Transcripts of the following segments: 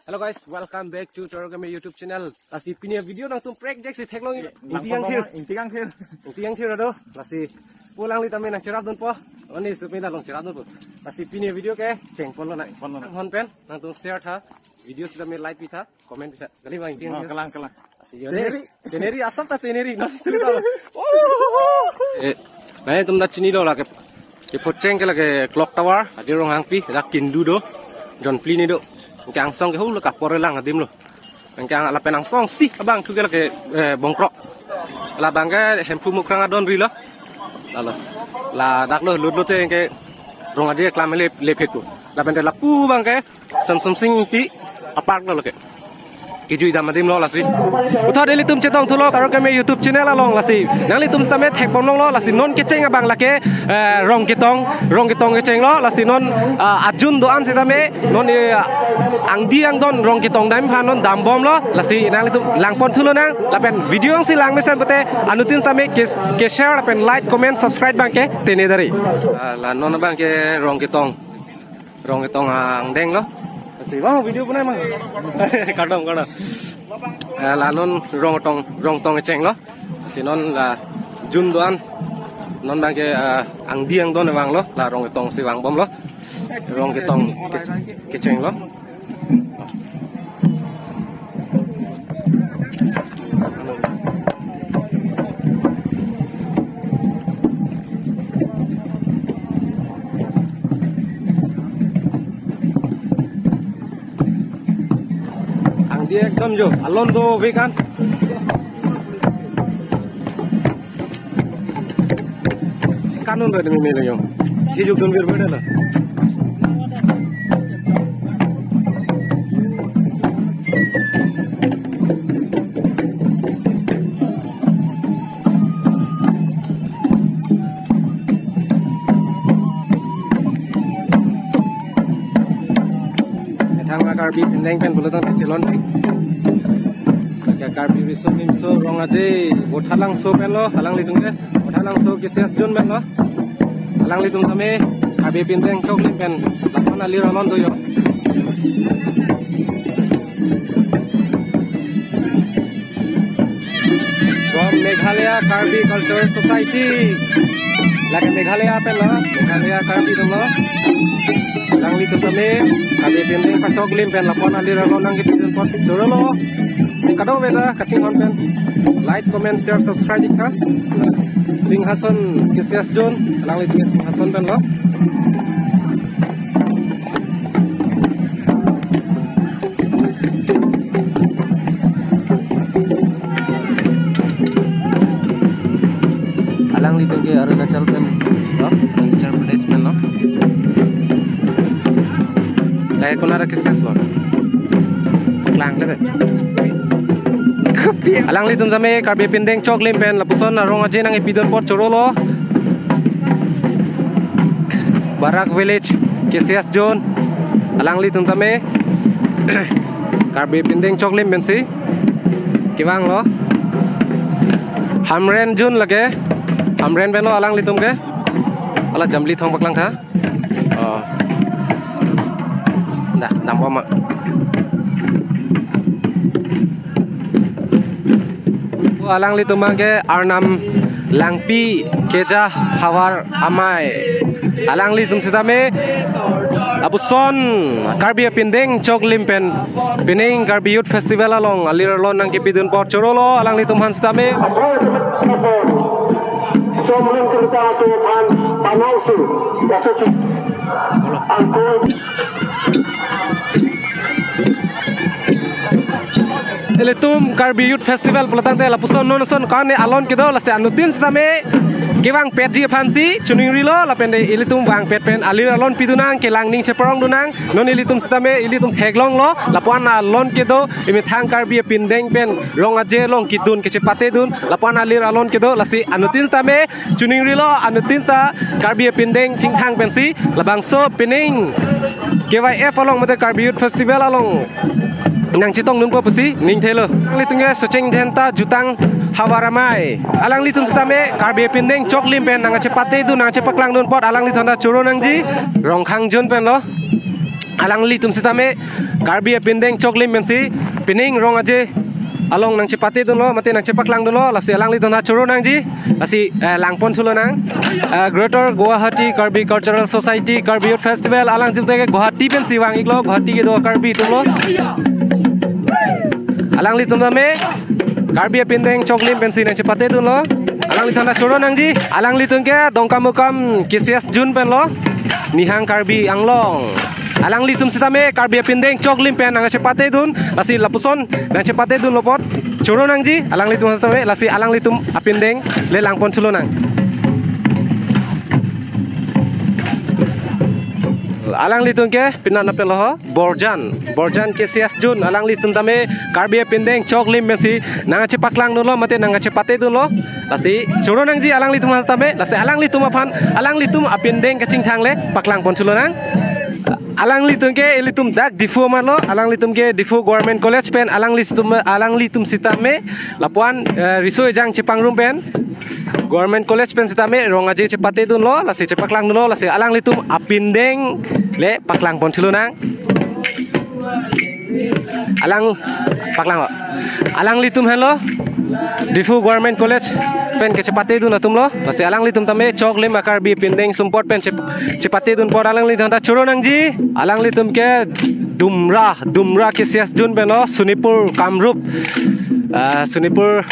Hello guys, welcome back to Torogami YouTube channel. Lasi punya video nang tum project si teklong intiang thir ado. Lasi pulang li tamen nang cerap dun po. Oni supina long cerap dun po. Lasi punya video ke ceng pon lo nang hon pen nang tum share tha. Video sudah me like pitha, comment pitha. Kali bang intiang thir. Kalang. Lasi January asam ta January no. Nah tum da chini do la ke poceng ke la ke clock tower adi rong hang pi da kindu do. John Pli ni do. Ang song ke hulu ka porelang adim lo. Ang la penang song si abang tu ke bongkrok. La bangga hempu mukrang adon ri lo. La dak lo lut te ke rong adi klam le phetu. La bende la pu bang ke sam sing ti apak lo ke. Kijui dam adim lo la si. Utha deli tum chetong thulo karo kami YouTube channel along la si. Nang li tum stame thek bom lo la si non ke cheng abang la ke rong kitong ke cheng lo la si non ajun do an si tame non ang diang don rong kitong dam phan non dam bom lo la si nang li tum lang pon thulo nang la pen video si lang mesen pate anutin stame ke share la pen like comment subscribe bang ke tene dari la non bang ke rong kitong ang deng lo. Si bang video punai mang. Kadang. La non rong tong cheng lo. Si non la jun doan non bang ke ang diang don bang lo la rong tong si bang bom lo. Rong tong ke cheng lo. Dia ekdom jo alon do vegan kanun ro demi melo yo hijuk dun bir beda la thang ma karbi pendeng pen bulatan silon karbi biso nimso rong aje bothalang so pelo halang litung ke bothalang so kisias jun ben lo halang litung tame karbi pindeng choklim pen lakon ali ramon do yo from Meghalaya Karbi Cultural Society lagi Meghalaya pen lo Meghalaya Karbi dong lo halang litung tame karbi pindeng choklim pen lakon ali ramon nang kipidun pot joro lo Kado beda kacing konten like comment share subscribe ka Singhason kisias John lang litung Singhason ben lo alang litung ke Arunachal ben lo Arunachal Pradesh ben lo lai konara kisias lo lang le alang litum same karbi pindeng chok limpen lapuson rong aje nang epidon pot chorolo Barak village kesias John alang litum same karbi pindeng chok limpen si kiwang lo hamren Jun lage hamren beno alang litum ke ala jamli thong baklang tha nah nampo mak alang litum ke Arnam Langpi Keja Hawar Amai alang litum sitame apuson karbi pindeng chok limpen pining karbi youth festival along alir lon nang kipidun pot chorolo alang litum han sitame somlin kita tu pan panausu yasuci angkul Eletum Karbi Youth Festival pelatang te lapuson nonoson kane alon kido la se anutin same kewang pet ji phansi chuning rilo la pende ilitum wang pet pen alir alon pidunang kelang ning cheprong dunang non ilitum same ilitum theglong lo lapuan alon kido imi thang Karbi pindeng pen rong aje long kidun kechepate dun lapuan alir alon kido la si anutin same chuning rilo anutin ta Karbi pindeng chingthang pen si labang so pining KYF along mate Karbi Youth Festival along nang chitong nun po pasi ning thelo litungnya soceng dhenta jutang hawaramai alang litum stame karbe pindeng chok limpen nang chepate du nang chepaklang nun pot alang litonda churo nang ji rong khang jon pen lo alang li tum sitame karbi apindeng choklim mensi pining rong aje along nang cepati dun lo mati nang cepak lang dun lo lasi alang li tona churu nang ji lasi langpon chulo nang Greater Guwahati Karbi Cultural Society Karbi Youth Festival alang tim tege Guwahati pen siwang iglo Guwahati ke do karbi tum lo alang li tum me karbi apindeng choklim pensi nang cepati dun lo alang li tona churu nang ji alang li tung ke dongkam mukam kisias jun pen lo nihang karbi anglong alang li tum sitame karbi apindeng choklim pen nang cepate dun lasi lapuson nang cepate dun lopot churu nang ji alang li tum sitame lasi alang li tum apindeng le langpon chulo nang alang li tum ke pinan na peloh borjan ke sias jun alang li tum tame karbi apindeng choklim mensi nang cepak lang dun lo mate nang cepate dun lo lasi churu nang ji alang li tum sitame lasi alang li tum apan alang li tum apindeng kaching thang le paklang pon chulo nang alang litum ke elitum dak difu malo alang litum ke difu government college pen alang litum sitame lapuan riso jang cepang rum pen government college pen sitame rongaje cepate dun lo lasi cepak lang dun lo lasi alang litum apindeng le paklang pon chulu nang alang litum hello difu government college pen ke cepate dun atum lo lasi alang litum tame chok lim akar bi pindeng sumport pen cepate dun por alang litum ta churu nang ji alang litum ke dumra ke sias jun pen lo sunipur kamrup sunipur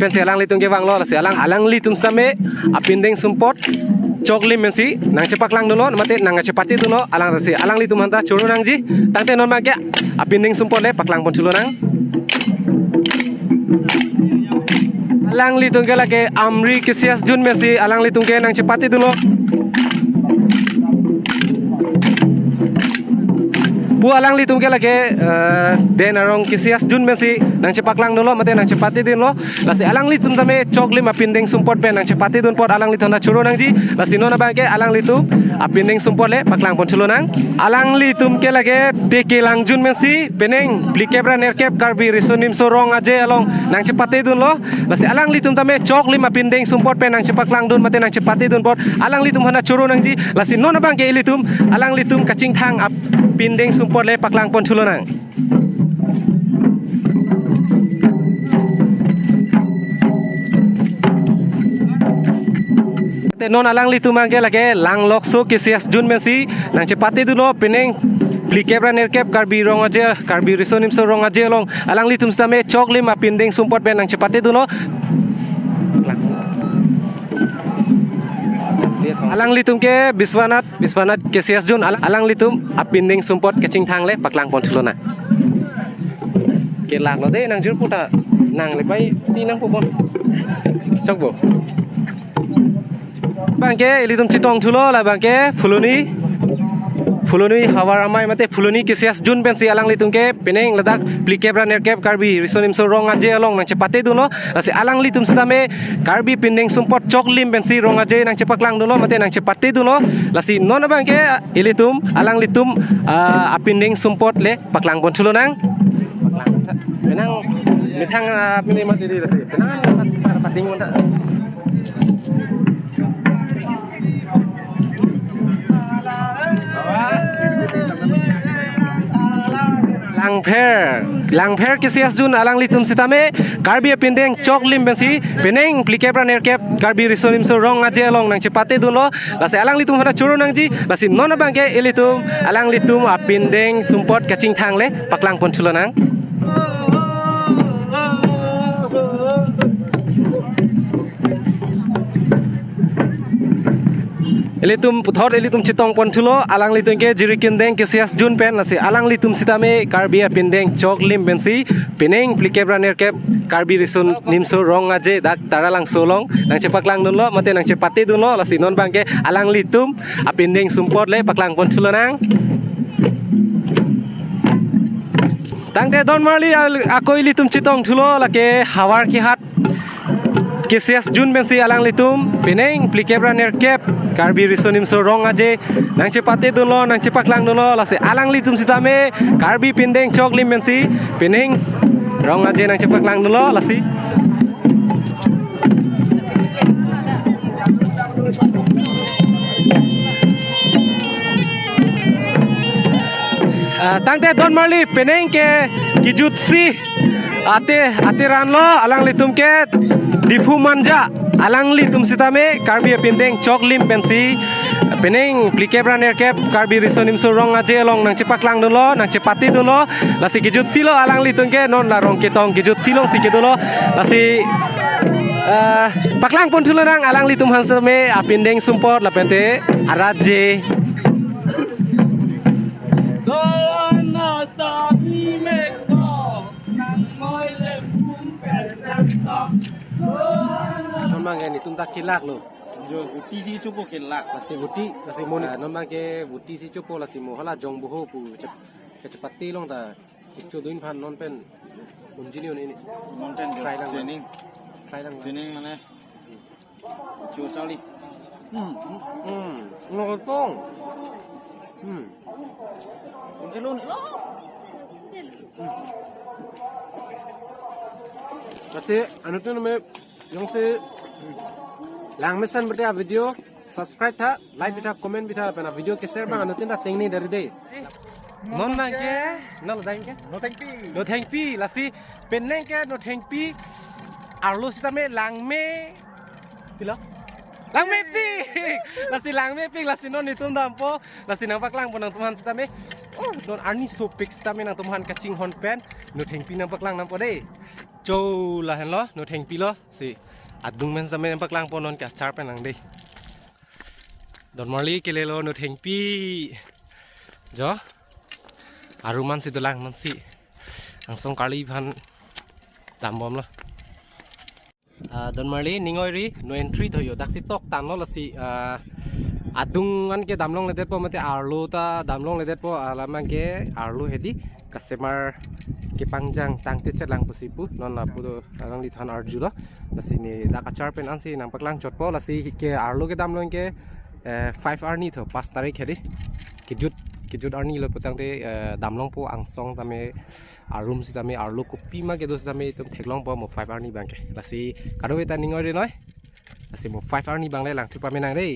pen si alang litum ke wang lo lasi alang litum tame apindeng sumport chok lim mensi nang cepak lang dun lo mate nang cepate dun lo alang litum hanta churu nang ji tangte non ma ke apindeng sumport le paklang pon chulu nang alang li tungke lake amri kisias jun mesi alang li tungke nang cepati dulu bu alang li tungke lake den arong kisias jun mesi nang cepak lang dulu mate nang cepati din lo lasi alang li tum tame chok lim apindeng sumport pen nang cepati dun pot alang li tona churu nang ji lasi nona bangke alang li tum apindeng sumport le paklang pon chulu nang alang li tum ke lake teke lang jun mesi peneng blikebra nerkep karbi risonim sorong aje along nang cepati dun lo lasi alang li tum tame chok lim apindeng sumport pen nang cepak lang dun mate nang cepati dun pot alang li tum hana churu nang ji lasi nona bangke li tum alang li tum kaching thang apindeng sumport le paklang pon chulu nang non alang li tumangke lake lang lokso kisias jun mensi nang cepati dulo peneng blikebra nerkep karbi rongaje karbi risonim so rongaje long alang li tum stame chok lim apindeng sumport pen nang cepati dulo alang li tum ke biswanat kisias jun alang li tum apindeng sumport kaching thang le paklang pon chulona ke lak lo de nang jur puta nang le bai si nang pon chok bo bangke ilitum citong chulo la bangke fuluni hawar amai mate fuluni kisias jun pensi alang litum ke peneng ladak blikebra nerkep karbi risonim so rong aje along nang cepate dulo lasi alang litum sitame karbi pindeng sumport chok lim pensi rong aje nang cepak lang dulo mate nang cepate dulo lasi nona bangke ilitum alang litum apindeng sumport le paklang pon chulo nang penang mitang pindeng mate di lasi penang pating monta langpher kisias jun alang litum sitame karbi apindeng chok lim bensi peneng blikebra nerkep karbi risonim so rong aje along nang cepate dulo lasi alang litum hada churu nang ji lasi nona bangke ilitum alang litum apindeng sumport kaching thang le paklang pon chulo nang elitum puthor elitum chitong pon chulo alang litum ke jirikindeng kisias jun pen lasi alang litum sitame karbi apindeng chok lim bensi peneng blikebra nerkep karbi risun nimso rong aje dak taralang solong nang cepak lang dun lo mate nang cepati dun lo lasi non bangke alang litum apindeng sumport le paklang pon chulo nang tangte don marli akoi litum chitong chulo lake hawar ki hat kisias jun bensi alang litum peneng blikebra nerkep karbi risonim so rong aje nang cepate dun lo nang cepak lang dun lo lasi alang litum sitame karbi pindeng chok lim bensi peneng rong aje nang cepak lang dun lo lasi tangte Don Marley peneng ke kijut si ate ran lo alang litum ke difu manja alang litum sitame karbi pendeng chok lim pensi peneng plike braner ke karbi risonim surong aje long nang cepak lang dolo nang cepati dolo lasi kijut si lo alang litum ke non la rong ketong kijut si long si ke dolo lasi paklang pun tularang alang litum hansame apindeng sumport lapente araje non mang ni tum tak kilak lo जो बुटी सी चुपो केला lasi moni non mang ke buti si chopo lasi mo hala jong buho pu cepati long ta itu duin phan non pen unjini ini नॉनटेन training sai lang training माने जो चाली nó tong उनके loan kasi ano to me yung si lang mesan berarti video subscribe tha like bita comment bita pena video ke share bang ano tinda tingni dari deh non mang ke no dang ke no thank no thank you lasi peneng ke no thank you arlo sitame lang me pila lang me pik lasi non itum dampo lasi nang paklang ponang tuhan sitame oh don arni so pik sitame nang tuhan kacing hon pen no thank you nang paklang nang po deh Jow lah lo no thank you lo si adung men same nang paklang ponon ka char pen nang deh Don Marley kelelo no thank you jo aruman si tulang man si langsung kali pan dambom lah Don Marley ningoi ri no entry thoyo dak si tok tan lo si adung an ke damlong le po mate arlo ta damlong le po alaman ke arlo hedi customer ke pangjang tangte chatlang pusipu non la pudo alang li than arju lo lasi ni dak achar pen an si nang paklang chot po lasi ke arlo ke damlong ke 5 arni tho 5 tarik hedi kijut arni lo petang te damlong po angsong tame arum si tame arlo kopi ma ke dos tame tum theklong po mo 5 arni bangke lasi kado eta ningoi re noi lasi mo 5 arni bang le lang tu pa menang dei